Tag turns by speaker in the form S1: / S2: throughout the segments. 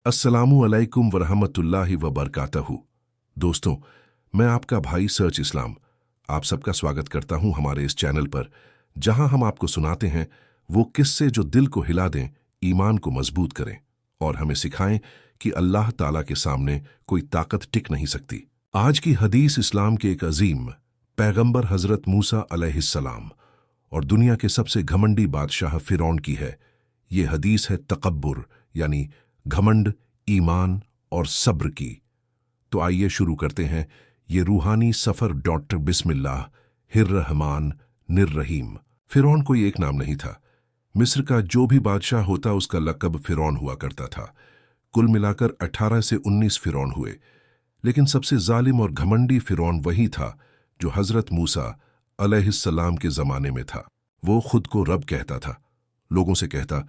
S1: अस्सलामु अलैकुम वरहमतुल्लाहि वबरकातहू। दोस्तों, मैं आपका भाई सर्च इस्लाम आप सबका स्वागत करता हूं हमारे इस चैनल पर, जहां हम आपको सुनाते हैं वो किस्से जो दिल को हिला दें, ईमान को मजबूत करें और हमें सिखाएं कि अल्लाह ताला के सामने कोई ताकत टिक नहीं सकती। आज की हदीस इस्लाम के एक अजीम पैगंबर हजरत मूसा अलैहिस्सलाम और दुनिया के सबसे घमंडी बादशाह फिरौन की है। ये हदीस है तकब्बुर यानी घमंड, ईमान और सब्र की। तो आइए शुरू करते हैं ये रूहानी सफर। डॉक्टर बिस्मिल्लाह हिर्रहमान निर्रहीम। फिरौन कोई एक नाम नहीं था। मिस्र का जो भी बादशाह होता उसका लक़ब फिरौन हुआ करता था। कुल मिलाकर 18 से 19 फिरौन हुए, लेकिन सबसे जालिम और घमंडी फिरौन वही था जो हजरत मूसा अलैहिस्सलाम के जमाने में था। वो खुद को रब कहता था। लोगों से कहता,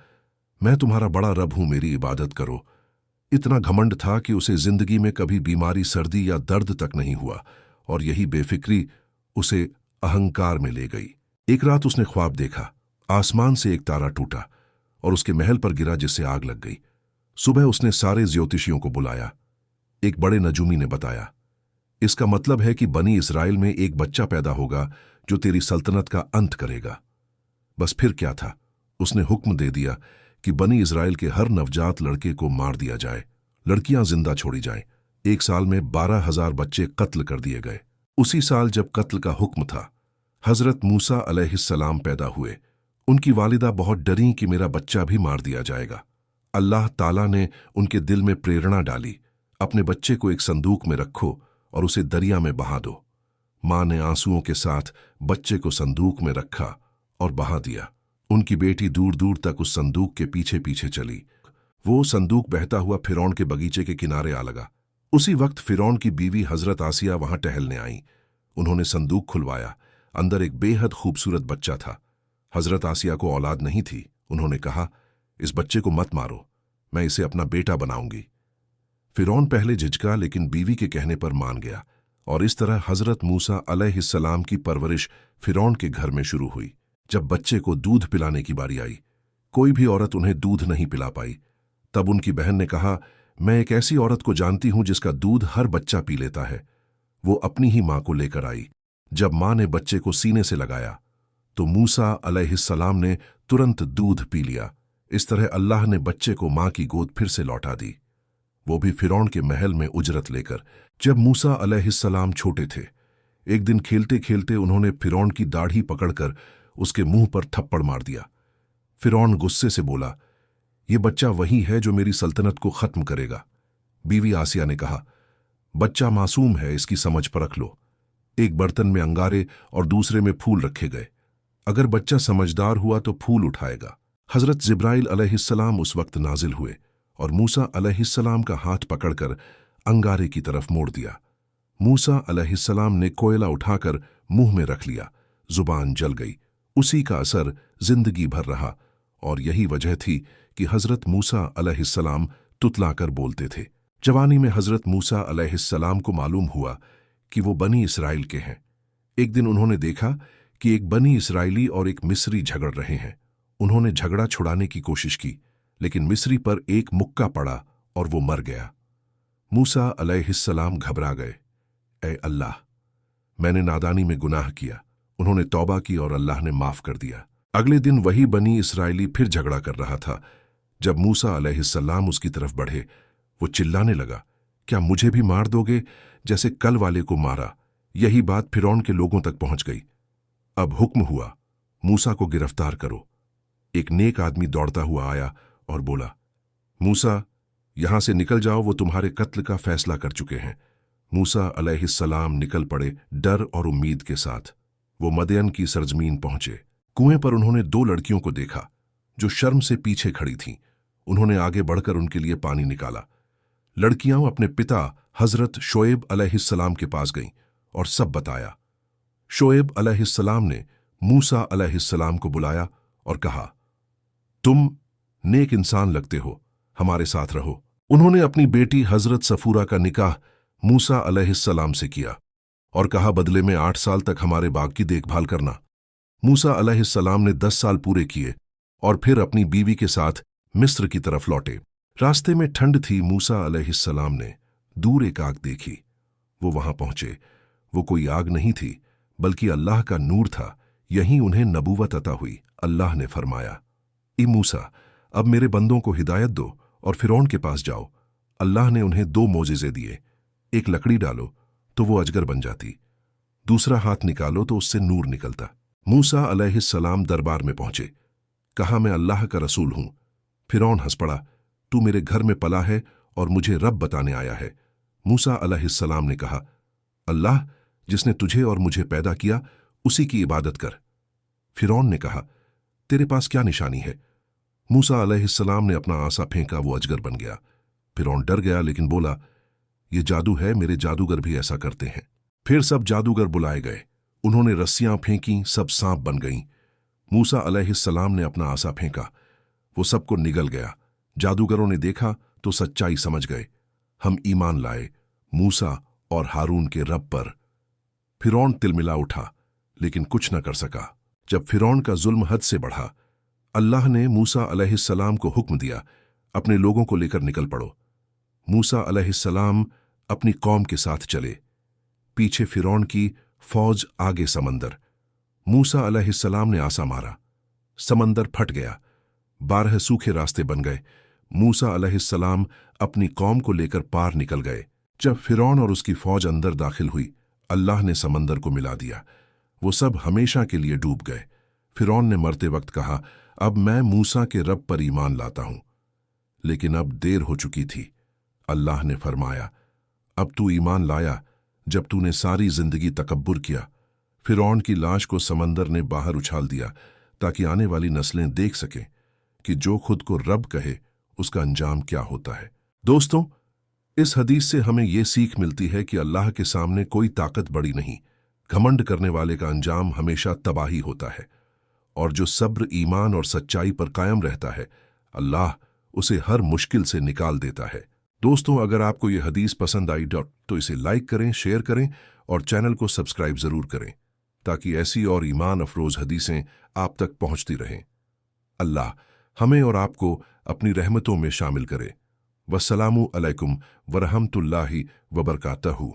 S1: मैं तुम्हारा बड़ा रब हूं, मेरी इबादत करो। इतना घमंड था कि उसे जिंदगी में कभी बीमारी, सर्दी या दर्द तक नहीं हुआ, और यही बेफिक्री उसे अहंकार में ले गई। एक रात उसने ख्वाब देखा, आसमान से एक तारा टूटा और उसके महल पर गिरा, जिससे आग लग गई। सुबह उसने सारे ज्योतिषियों को बुलाया। एक बड़े नजूमी ने बताया, इसका मतलब है कि बनी इसराइल में एक बच्चा पैदा होगा जो तेरी सल्तनत का अंत करेगा। बस फिर क्या था, उसने हुक्म दे दिया कि बनी इजराइल के हर नवजात लड़के को मार दिया जाए, लड़कियां जिंदा छोड़ी जाएं। एक साल में 12,000 बच्चे कत्ल कर दिए गए। उसी साल जब कत्ल का हुक्म था, हजरत मूसा अलैहिस्सलाम पैदा हुए। उनकी वालिदा बहुत डरीं कि मेरा बच्चा भी मार दिया जाएगा। अल्लाह ताला ने उनके दिल में प्रेरणा डाली, अपने बच्चे को एक संदूक में रखो और उसे दरिया में बहा दो। मां ने आंसुओं के साथ बच्चे को संदूक में रखा और बहा दिया। उनकी बेटी दूर दूर तक उस संदूक के पीछे पीछे चली। वो संदूक बहता हुआ फिरौन के बगीचे के किनारे आ लगा। उसी वक्त फिरौन की बीवी हजरत आसिया वहां टहलने आई। उन्होंने संदूक खुलवाया। अंदर एक बेहद खूबसूरत बच्चा था। हजरत आसिया को औलाद नहीं थी। उन्होंने कहा, इस बच्चे को मत मारो, मैं इसे अपना बेटा बनाऊंगी। फिरौन पहले झिझका, लेकिन बीवी के कहने पर मान गया, और इस तरह हजरत मूसा अलैहिस्सलाम की परवरिश फिरौन के घर में शुरू हुई। जब बच्चे को दूध पिलाने की बारी आई, कोई भी औरत उन्हें दूध नहीं पिला पाई। तब उनकी बहन ने कहा, मैं एक ऐसी औरत को जानती हूं जिसका दूध हर बच्चा पी लेता है। वो अपनी ही मां को लेकर आई। जब मां ने बच्चे को सीने से लगाया तो मूसा अलैहिस्सलाम ने तुरंत दूध पी लिया। इस तरह अल्लाह ने बच्चे को मां की गोद फिर से लौटा दी, वो भी फिरौन के महल में उजरत लेकर। जब मूसा अलैहिस्सलाम छोटे थे, एक दिन खेलते खेलते उन्होंने फिरौन की दाढ़ी पकड़कर उसके मुंह पर थप्पड़ मार दिया। फिरौन गुस्से से बोला, यह बच्चा वही है जो मेरी सल्तनत को खत्म करेगा। बीवी आसिया ने कहा, बच्चा मासूम है, इसकी समझ परख लो। एक बर्तन में अंगारे और दूसरे में फूल रखे गए। अगर बच्चा समझदार हुआ तो फूल उठाएगा। हजरत जिब्राइल अलैहिस्सलाम उस वक्त नाजिल हुए और मूसा अलैहिस्सलाम का हाथ पकड़कर अंगारे की तरफ मोड़ दिया। मूसा अलैहिस्सलाम ने कोयला उठाकर मुंह में रख लिया। जुबान जल गई। उसी का असर जिंदगी भर रहा, और यही वजह थी कि हजरत मूसा अलैहिस्सलाम तुतलाकर बोलते थे। जवानी में हजरत मूसा अलैहिस्सलाम को मालूम हुआ कि वो बनी इसराइल के हैं। एक दिन उन्होंने देखा कि एक बनी इसराइली और एक मिस्री झगड़ रहे हैं। उन्होंने झगड़ा छुड़ाने की कोशिश की, लेकिन मिस्री पर एक मुक्का पड़ा और वो मर गया। मूसा अलैहिस्सलाम घबरा गए। ऐ अल्लाह, मैंने नादानी में गुनाह किया। उन्होंने तौबा की और अल्लाह ने माफ कर दिया। अगले दिन वही बनी इसराइली फिर झगड़ा कर रहा था। जब मूसा अलैहिस्सलाम उसकी तरफ बढ़े, वो चिल्लाने लगा, क्या मुझे भी मार दोगे जैसे कल वाले को मारा? यही बात फिरौन के लोगों तक पहुंच गई। अब हुक्म हुआ, मूसा को गिरफ्तार करो। एक नेक आदमी दौड़ता हुआ आया और बोला, मूसा, यहां से निकल जाओ, वो तुम्हारे कत्ल का फैसला कर चुके हैं। मूसा अलैहिस्सलाम निकल पड़े, डर और उम्मीद के साथ। वो मदयन की सरजमीन पहुंचे। कुएं पर उन्होंने 2 लड़कियों को देखा जो शर्म से पीछे खड़ी थीं। उन्होंने आगे बढ़कर उनके लिए पानी निकाला। लड़कियां अपने पिता हजरत शोएब अलैहिस्सलाम के पास गईं और सब बताया। शोएब अलैहिस्सलाम ने मूसा अलैहिस्सलाम को बुलाया और कहा, तुम नेक इंसान लगते हो, हमारे साथ रहो। उन्होंने अपनी बेटी हजरत सफूरा का निकाह मूसा अलैहिस्सलाम से किया और कहा, बदले में 8 साल तक हमारे बाग की देखभाल करना। मूसा अलैहिस्सलाम ने 10 साल पूरे किए और फिर अपनी बीवी के साथ मिस्र की तरफ लौटे। रास्ते में ठंड थी। मूसा अलैहिस्सलाम ने दूर एक आग देखी। वो वहां पहुंचे। वो कोई आग नहीं थी बल्कि अल्लाह का नूर था। यहीं उन्हें नबूवत अता हुई। अल्लाह ने फरमाया, ई मूसा, अब मेरे बंदों को हिदायत दो और फिरौन के पास जाओ। अल्लाह ने उन्हें 2 मोजिज़े दिए। एक लकड़ी डालो तो वो अजगर बन जाती, दूसरा हाथ निकालो तो उससे नूर निकलता। मूसा अलैहिस्सलाम दरबार में पहुंचे। कहा, मैं अल्लाह का रसूल हूं। फिरौन हंस पड़ा, तू मेरे घर में पला है और मुझे रब बताने आया है। मूसा अलैहिस्सलाम ने कहा, अल्लाह जिसने तुझे और मुझे पैदा किया उसी की इबादत कर। फिरौन ने कहा, तेरे पास क्या निशानी है? मूसा अलैहिस्सलाम ने अपना आसा फेंका, वो अजगर बन गया। फिरौन डर गया लेकिन बोला, ये जादू है, मेरे जादूगर भी ऐसा करते हैं। फिर सब जादूगर बुलाए गए। उन्होंने रस्सियां फेंकी, सब सांप बन गईं। मूसा अलैहिस्सलाम ने अपना आसा फेंका, वो सबको निगल गया। जादूगरों ने देखा तो सच्चाई समझ गए। हम ईमान लाए मूसा और हारून के रब पर। फिरौन तिलमिला उठा लेकिन कुछ न कर सका। जब फिरौन का जुल्म हद से बढ़ा, अल्लाह ने मूसा अलैहिस्सलाम को हुक्म दिया, अपने लोगों को लेकर निकल पड़ो। मूसा अलैहिस्सलाम अपनी कौम के साथ चले। पीछे फिरौन की फौज, आगे समंदर। मूसा अलैहिस्सलाम ने आसा मारा, समंदर फट गया। 12 सूखे रास्ते बन गए। मूसा अलैहिस्सलाम अपनी कौम को लेकर पार निकल गए। जब फिरौन और उसकी फौज अंदर दाखिल हुई, अल्लाह ने समंदर को मिला दिया। वो सब हमेशा के लिए डूब गए। फिरौन ने मरते वक्त कहा, अब मैं मूसा के रब पर ईमान लाता हूं। लेकिन अब देर हो चुकी थी। अल्लाह ने फरमाया, अब तू ईमान लाया जब तूने सारी जिंदगी तकब्बुर किया। फिरौन की लाश को समंदर ने बाहर उछाल दिया ताकि आने वाली नस्लें देख सकें कि जो खुद को रब कहे उसका अंजाम क्या होता है। दोस्तों, इस हदीस से हमें यह सीख मिलती है कि अल्लाह के सामने कोई ताकत बड़ी नहीं। घमंड करने वाले का अंजाम हमेशा तबाही होता है, और जो सब्र, ईमान और सच्चाई पर कायम रहता है, अल्लाह उसे हर मुश्किल से निकाल देता है। दोस्तों, अगर आपको यह हदीस पसंद आई तो इसे लाइक करें, शेयर करें और चैनल को सब्सक्राइब जरूर करें ताकि ऐसी और ईमान अफरोज हदीसें आप तक पहुंचती रहें। अल्लाह हमें और आपको अपनी रहमतों में शामिल करे। वस्सलामु अलैकुम वरहमतुल्लाहि वबरकातहू।